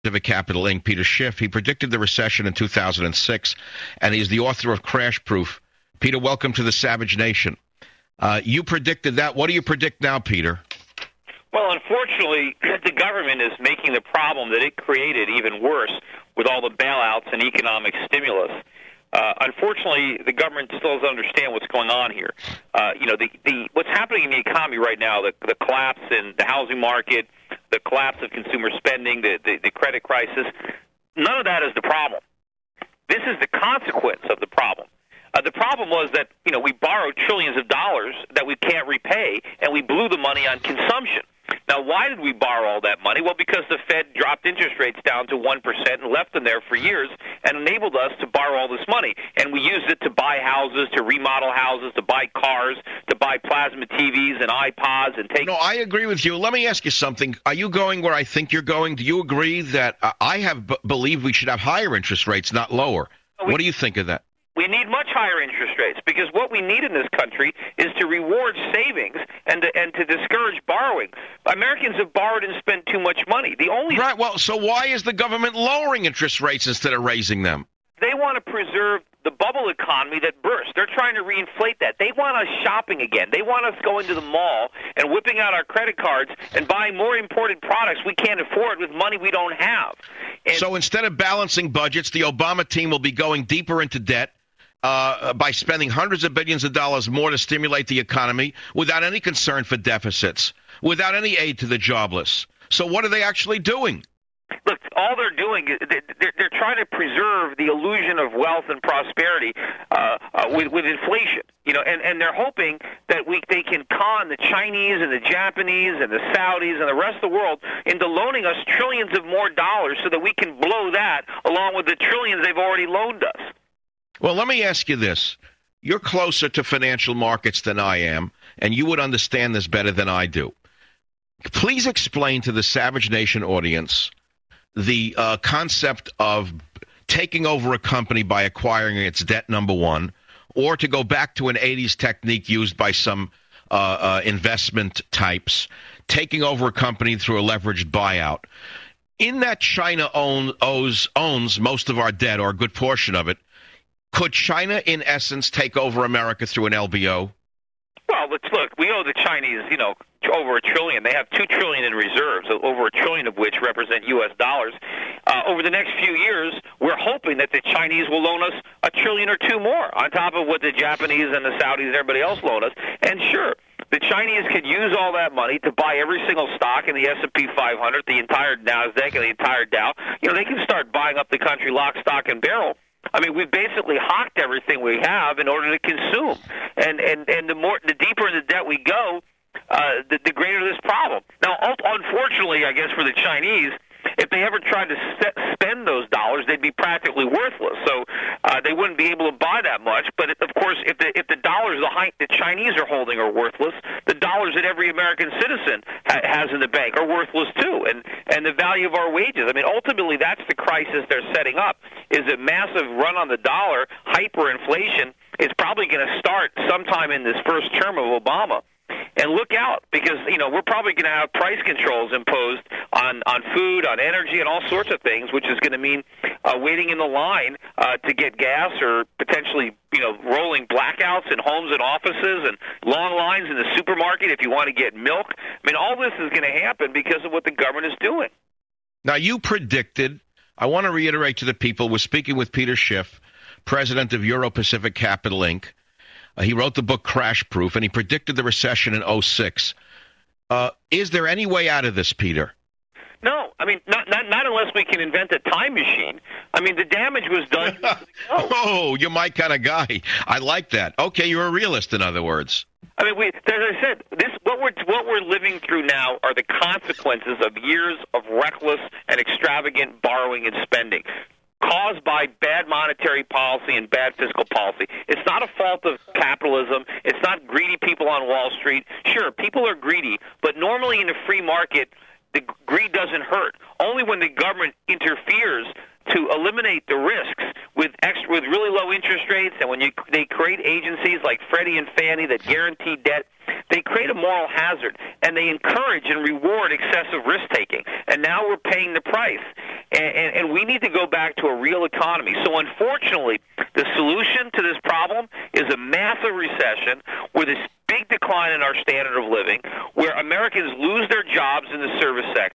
Pacific Capital Inc., Peter Schiff. He predicted the recession in 2006, and he's the author of Crash Proof. Peter, welcome to the Savage Nation. You predicted that. What do you predict now, Peter? Well, unfortunately, the government is making the problem that it created even worse with all the bailouts and economic stimulus. Unfortunately, the government still doesn't understand what's going on here. What's happening in the economy right now, the collapse in the housing market, the collapse of consumer spending, the credit crisis, none of that is the problem. This is the consequence of the problem. The problem was that, we borrowed trillions of dollars that we can't repay, and we blew the money on consumption. Now, why did we borrow all that money? Well, because the Fed dropped interest rates down to 1% and left them there for years and enabled us to borrow all this money. And we used it to buy houses, to remodel houses, to buy cars, to buy plasma TVs and iPods and take... No, I agree with you. Let me ask you something. Are you going where I think you're going? Do you agree that believe we should have higher interest rates, not lower? What do you think of that? We need much higher interest rates because what we need in this country is to reward savings and to discourage borrowing. Americans have borrowed and spent too much money. Right. Well, so why is the government lowering interest rates instead of raising them? They want to preserve the bubble economy that burst. They're trying to reinflate that. They want us shopping again. They want us going to the mall and whipping out our credit cards and buying more imported products we can't afford with money we don't have. So instead of balancing budgets, the Obama team will be going deeper into debt by spending hundreds of billions of dollars more to stimulate the economy without any concern for deficits, without any aid to the jobless. So what are they actually doing? Look, all they're doing is they're trying to preserve the illusion of wealth and prosperity with inflation, and they're hoping that they can con the Chinese and the Japanese and the Saudis and the rest of the world into loaning us trillions of more dollars so that we can blow that along with the trillions they've already loaned us. Well, let me ask you this. You're closer to financial markets than I am, and you would understand this better than I do. Please explain to the Savage Nation audience the concept of taking over a company by acquiring its debt, number one, or to go back to an 80s technique used by some investment types, taking over a company through a leveraged buyout. In that China owns most of our debt, or a good portion of it, could China, in essence, take over America through an LBO? Well, look, we owe the Chinese, over $1 trillion. They have $2 trillion in reserves, over $1 trillion of which represent U.S. dollars. Over the next few years, we're hoping that the Chinese will loan us $1 trillion or $2 more on top of what the Japanese and the Saudis and everybody else loan us. And sure, the Chinese could use all that money to buy every single stock in the S&P 500, the entire NASDAQ, and the entire Dow. They can start buying up the country lock, stock, and barrel. I mean, we've basically hawked everything we have in order to consume, and the deeper in the debt we go, the greater this problem. Now, unfortunately, I guess for the Chinese, if they ever tried to spend those dollars, they'd be practically worthless. So they wouldn't be able to buy that much. But of course, if the dollars the Chinese are holding are worthless, the dollars that every American citizen has in the bank are worthless too, and the value of our wages. I mean, ultimately, that's the crisis they're setting up: is a massive run on the dollar, hyperinflation is probably going to start sometime in this first term of Obama. And look out, because we're probably going to have price controls imposed on food, on energy, and all sorts of things, which is going to mean waiting in the line to get gas, or potentially rolling blackouts in homes and offices, and long lines in the supermarket if you want to get milk. I mean, all this is going to happen because of what the government is doing. Now, you predicted, I want to reiterate to the people, we're speaking with Peter Schiff, president of Euro Pacific Capital Inc. He wrote the book Crash Proof, and he predicted the recession in '06. Is there any way out of this, Peter? No. I mean, not unless we can invent a time machine. I mean, the damage was done. Oh, you're my kind of guy. I like that. Okay, you're a realist, in other words. I mean, as I said, what we're living through now are the consequences of years of reckless and extravagant borrowing and spending, caused by bad monetary policy and bad fiscal policy. It's not a fault of capitalism. It's not greedy people on Wall Street. Sure, people are greedy, but normally in a free market, the greed doesn't hurt. Only when the government interferes to eliminate the risks with really low interest rates, and when they create agencies like Freddie and Fannie that guarantee debt, they create a moral hazard, and they encourage and reward excessive risk-taking. And now we're paying the price. And we need to go back to a real economy. So unfortunately, the solution to this problem is a massive recession with a big decline in our standard of living, where Americans lose their jobs in the service sector.